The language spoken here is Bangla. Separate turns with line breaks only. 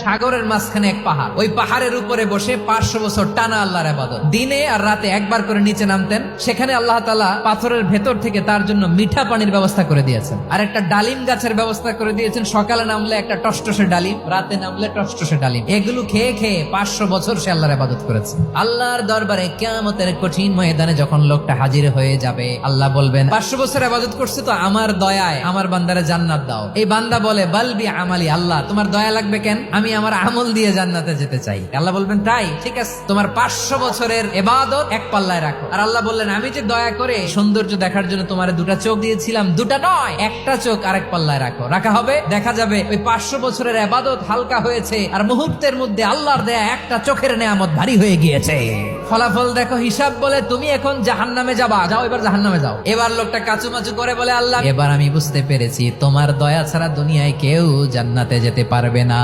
সাগরের মাঝখানে এক পাহাড়, ওই পাহাড়ের উপরে বসে 500 বছর টানা আল্লাহর ইবাদত। দিনে আর রাতে একবার করে নিচে নামতেন। সেখানে আল্লাহ তাআলা পাথরের ভেতর থেকে তার জন্য মিঠা পানির ব্যবস্থা করে দিয়েছেন, আর একটা ডালিম গাছের ব্যবস্থা করে দিয়েছেন। সকালে নামলে একটা টসটসে ডালিম, রাতে নামলে টসটসে ডালিম। এগুলো খেয়ে খেয়ে 500 বছর সে আল্লাহর ইবাদত করেছে। আল্লাহর দরবারে কিয়ামতের কঠিন ময়দানে যখন লোকটা হাজির হয়ে যাবে, আল্লাহ বলবেন 500 বছর ইবাদত করছে তো আমার দয়ায় আমার বান্দারে জান্নাত দাও। এই বান্দা বলে বালবি আমালি, আল্লাহ তোমার দয়া লাগবে কেন, আমি আমার আমল দিয়ে জান্নাতে যেতে চাই। আল্লাহ বলবেন তাই, ঠিক আছে, তোমার 500 বছরের ইবাদত এক পাল্লায় রাখো। আর আল্লাহ বললেন আমি যে দয়া করে সৌন্দর্য দেখার জন্য তোমার দুটা চোখ দিয়েছিলাম, দুটা নয় একটা চোখ আরেক পাল্লায় রাখো। রাখা হবে, দেখা যাবে ওই 500 বছরের ইবাদত হালকা হয়েছে, আর মুহূর্তের মধ্যে আল্লাহর দেয়া একটা চোখের নেয়ামত ভারী হয়ে গিয়েছে। ফলাফল দেখো, হিসাব বলে তুমি এখন জাহান্নামে যাবা, যাও এবার জাহান্নামে যাও। এবার লোকটা কাচুমাচু করে বলে আল্লাহ এবার আমি বুঝতে পেরেছি তোমার দয়া ছাড়া দুনিয়ায় কেউ জান্নাতে যেতে পারবে না।